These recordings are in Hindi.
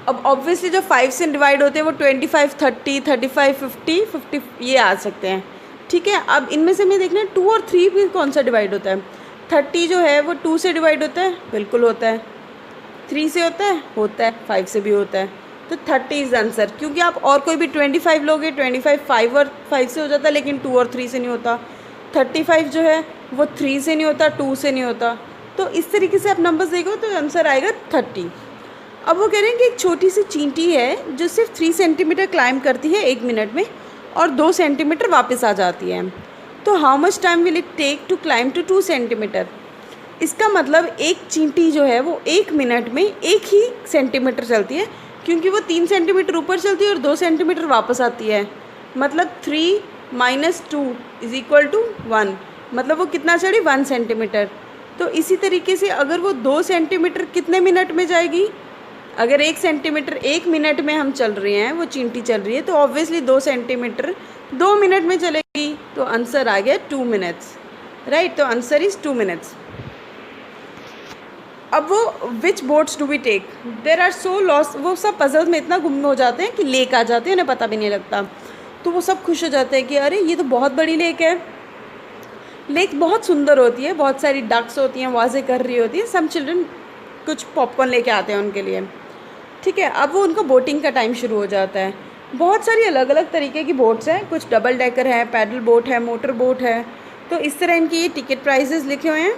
अब ऑब्वियसली जो 5 से डिवाइड होते हैं वो 25, 30, 35, 50, 50 ये आ सकते हैं, ठीक है। अब इनमें से हमें देखना है 2 और 3 भी कौन सा डिवाइड होता है। 30 जो है वो 2 से डिवाइड होता है, बिल्कुल होता है। 3 से होता है 5 से भी होता है। तो 30 इज़ आंसर, क्योंकि आप और कोई भी 25 लोगे, 25 5 और 5 से हो जाता है, लेकिन 2 और 3 से नहीं होता। 35 जो है वो 3 से नहीं होता, 2 से नहीं होता। तो इस तरीके से आप नंबर्स देखो तो आंसर आएगा 30। अब वो कह रहे हैं कि एक छोटी सी चींटी है जो सिर्फ 3 सेंटीमीटर क्लाइंब करती है 1 मिनट में और 2 सेंटीमीटर वापस आ जाती है। तो how much time will it take to climb to 2 centimetre. इसका मतलब एक चींटी जो है वो 1 मिनट में 1 ही सेंटीमीटर चलती है, क्योंकि वो 3 सेंटीमीटर ऊपर चलती है और 2 सेंटीमीटर वापस आती है। मतलब 3 - 2 = 1, मतलब वो कितना चढ़ी 1 सेंटीमीटर। तो इसी तरीके से अगर वो 2 सेंटीमीटर कितने मिनट में जाएगी, अगर 1 सेंटीमीटर 1 मिनट में हम चल रहे हैं, वो चींटी चल रही है, तो ऑब्वियसली 2 सेंटीमीटर 2 मिनट में चलेगी। तो आंसर आ गया 2 मिनट्स, राइट। तो आंसर इज़ 2 मिनट्स। अब वो which boats do we take, there are so loss, वो सब पजल्स में इतना गुम हो जाते हैं कि लेक आ जाते हैं, उन्हें पता भी नहीं लगता। तो वो सब खुश हो जाते हैं कि अरे ये तो बहुत बड़ी लेक है। लेक बहुत सुंदर होती है, बहुत सारी डक्स होती हैं, आवाज़ें कर रही होती है। सम चिल्ड्रन कुछ पॉपकॉर्न लेके आते हैं उनके लिए, ठीक है। अब वो उनको बोटिंग का टाइम शुरू हो जाता है। बहुत सारी अलग अलग तरीके की बोट्स हैं, कुछ डबल डेकर है, पैडल बोट है, मोटर बोट है। तो इस तरह इनकी ये टिकट प्राइजेस लिखे हुए हैं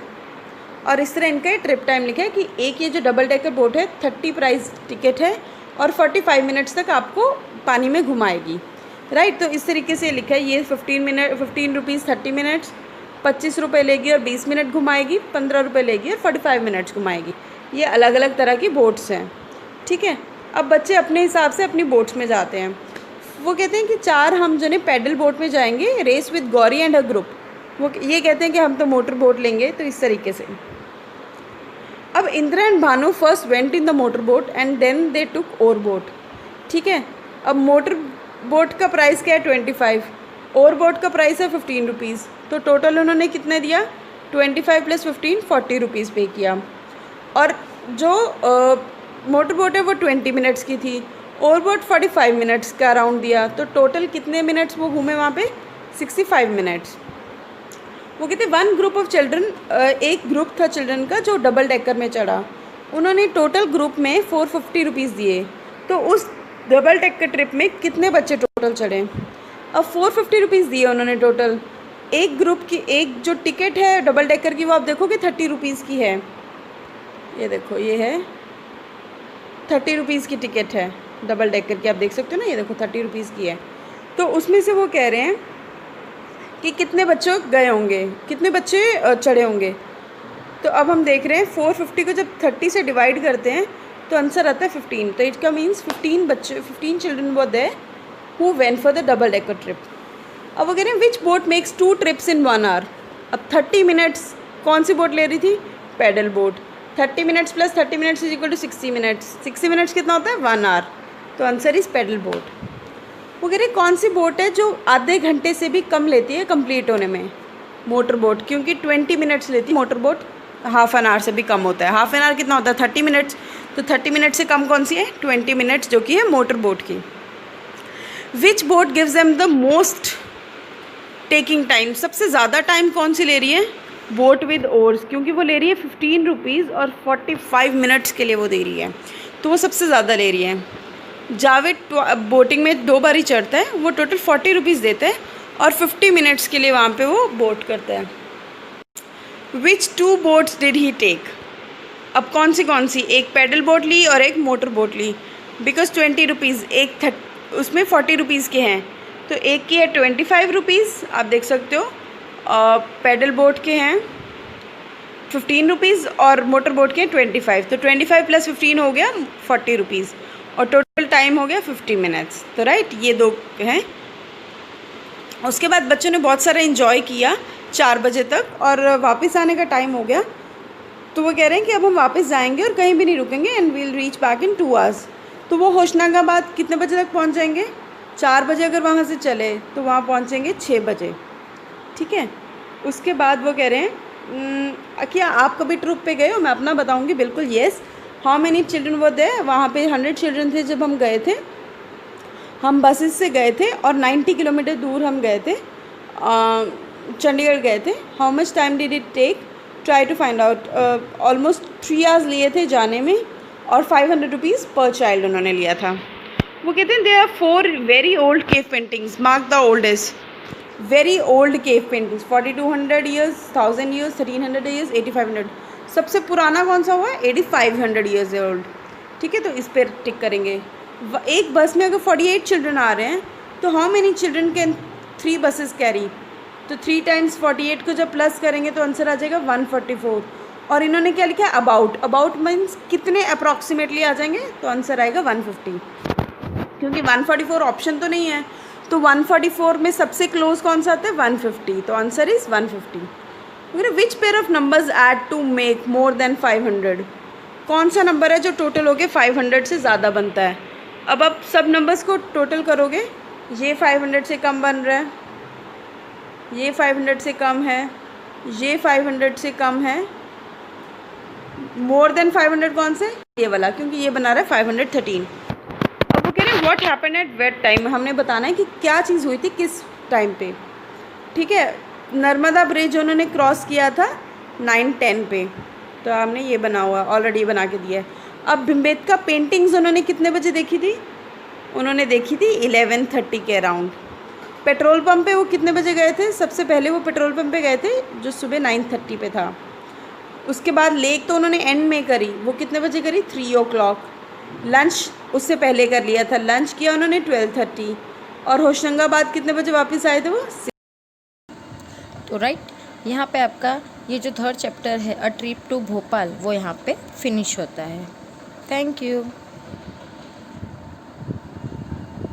और इस तरह इनका ट्रिप टाइम लिखा है कि एक ये जो डबल डेकर बोट है 30 प्राइस टिकट है और 45 मिनट्स तक आपको पानी में घुमाएगी, राइट। तो इस तरीके से लिखा है ये 15 रुपीज़ 30 मिनट्स, 25 रुपये लेगी और 20 मिनट घुमाएगी, 15 रुपये लेगी और 45 मिनट्स घुमाएगी। ये अलग अलग तरह की बोट्स हैं, ठीक है। अब बच्चे अपने हिसाब से अपनी बोट्स में जाते हैं। वो कहते हैं कि 4 हम जो है पैडल बोट में जाएंगे, race with Gauri and a group. वो ये कहते हैं कि हम तो मोटर बोट लेंगे। तो इस तरीके से अब Indra and Bhanu first went in the motor boat and then they took oar boat, ठीक है। अब मोटर बोट का प्राइस क्या है 25, ओर बोट का प्राइस है 15 रुपीज़। तो टोटल उन्होंने कितने दिया 25 + 15 40 रुपीज़ पे किया। और जो मोटर बोट है वो 20 मिनट्स की थी, ओवर बोट 45 मिनट्स का अराउंड दिया। तो टोटल कितने मिनट्स वो घूमे वहाँ पे 65 मिनट्स। वो कहते वन ग्रुप ऑफ चिल्ड्रन, एक ग्रुप था चिल्ड्रन का जो डबल डेकर में चढ़ा। उन्होंने टोटल ग्रुप में 450 रुपीज़ दिए। तो उस डबल डेकर ट्रिप में कितने बच्चे टोटल चढ़े। अब 450 रुपीज़ दिए उन्होंने टोटल। एक ग्रुप की एक जो टिकट है डबल डेकर की वो आप देखोगे 30 रुपीज़ की है। ये देखो ये है 30 रुपीज़ की टिकट है डबल डेकर की, आप देख सकते हो ना, ये देखो 30 रुपीज़ की है। तो उसमें से वो कह रहे हैं कि कितने बच्चे गए होंगे, कितने बच्चे चढ़े होंगे। तो अब हम देख रहे हैं 450 को जब 30 से डिवाइड करते हैं तो आंसर आता है 15। तो इसका means 15 children were there who went for the double decker trip. अब वो कह रहे हैं which boat makes 2 trips in 1 hour. अब 30 मिनट्स कौन सी बोट ले रही थी, paddle boat. 30 minutes + 30 minutes = 60 minutes. 60 minutes कितना होता है 1 आवर। तो आंसर इज़ पैडल बोट। वो कह रहे कौन सी बोट है जो आधे घंटे से भी कम लेती है कंप्लीट होने में, मोटर बोट। क्योंकि 20 मिनट्स लेती है motor boat, half an hour से भी कम होता है। हाफ एन आवर कितना होता है 30 मिनट्स। तो 30 मिनट से कम कौन सी है 20 मिनट्स, जो कि है मोटर बोट की। Which boat gives them the most taking time, सबसे ज़्यादा टाइम कौन सी ले रही है, बोट विद ओर्स। क्योंकि वो ले रही है 15 रुपीज़ और 45 मिनट्स के लिए वो दे रही है, तो वो सबसे ज़्यादा ले रही है। जावेद बोटिंग में 2 बार ही चढ़ता है, वो टोटल 40 रुपीज़ देता है और 50 मिनट्स के लिए वहाँ पे वो बोट करता है। Which 2 boats did he take. अब कौन सी, एक पैडल बोट ली और एक मोटर बोट ली। बिकॉज 20 रुपीज़, एक उसमें 40 रुपीज़ के हैं। तो एक की है 25 रुपीज़, आप देख सकते हो। पैडल बोट के हैं 15 रुपीज़ और मोटर बोट के हैं 25। तो 25 + 15 हो गया 40 रुपीज़ और टोटल टाइम हो गया 50 मिनट्स। तो राइट, ये 2 हैं। उसके बाद बच्चों ने बहुत सारा इन्जॉय किया 4 बजे तक और वापस आने का टाइम हो गया। तो वो कह रहे हैं कि अब हम वापस जाएंगे और कहीं भी नहीं रुकेंगे and we'll reach back in 2 hours. तो वो होशंगाबाद कितने बजे तक पहुंच जाएंगे, 4 बजे अगर वहाँ से चले तो वहाँ पहुँचेंगे 6 बजे, ठीक है। उसके बाद वो कह रहे हैं क्या आप कभी ट्रिप पे गए हो, मैं अपना बताऊँगी, बिल्कुल yes. How many children were there, वहाँ पे 100 चिल्ड्रन थे जब हम गए थे। हम बसेस से गए थे और 90 किलोमीटर दूर हम गए थे, चंडीगढ़ गए थे। How much time did it take, try to find out. Almost 3 hours लिए थे जाने में और 500 रुपीज़ पर चाइल्ड उन्होंने लिया था। वो कहते हैं there are 4 very old cave paintings, mark the oldest, very old cave paintings, 4200 years, 1000 years, 1300 years, 8500। सबसे पुराना कौन सा हुआ है? 8500 ईयर्स ओल्ड। ठीक है, तो इस पर टिक करेंगे। एक बस में अगर 48 चिल्ड्रन आ रहे हैं तो how many children can 3 buses carry, तो 3 टाइम्स 48 को जब प्लस करेंगे तो आंसर आ जाएगा 144। और इन्होंने क्या लिखा है? अबाउट। अबाउट मीन्स कितने अप्रॉक्सीमेटली आ जाएंगे, तो आंसर आएगा 150, क्योंकि 144 ऑप्शन तो नहीं है। तो 144 में सबसे क्लोज कौन सा आता है? 150, तो answer is 150। Which pair of numbers add to make more than 500, कौन सा नंबर है जो टोटल हो गया 500 से ज़्यादा बनता है? अब आप सब नंबर्स को टोटल करोगे, ये 500 से कम बन रहा है, ये 500 से कम है, ये 500 से कम है, मोर देन 500 कौन से? ये वाला, क्योंकि ये बना रहा है 513। अब वो कह रहे हैं what happen at wait time, हमने बताना है कि क्या चीज़ हुई थी किस टाइम पे। ठीक है, नर्मदा ब्रिज उन्होंने क्रॉस किया था 9:10 पे, तो हमने ये बना हुआ ऑलरेडी बना के दिया है। अब भिम्बेटका पेंटिंग्स उन्होंने कितने बजे देखी थी? उन्होंने देखी थी 11:30 के अराउंड। पेट्रोल पंप पे वो कितने बजे गए थे? सबसे पहले वो पेट्रोल पंप पे गए थे जो सुबह 9:30 पे था। उसके बाद लेक तो उन्होंने एंड में करी, वो कितने बजे करी? 3 o'clock। लंच उससे पहले कर लिया था, लंच किया उन्होंने 12:30। और होशंगाबाद कितने बजे वापस आए थे वो? तो राइट, यहाँ पे आपका ये जो 3rd चैप्टर है अ ट्रिप टू भोपाल वो यहाँ पे फिनिश होता है। Thank you.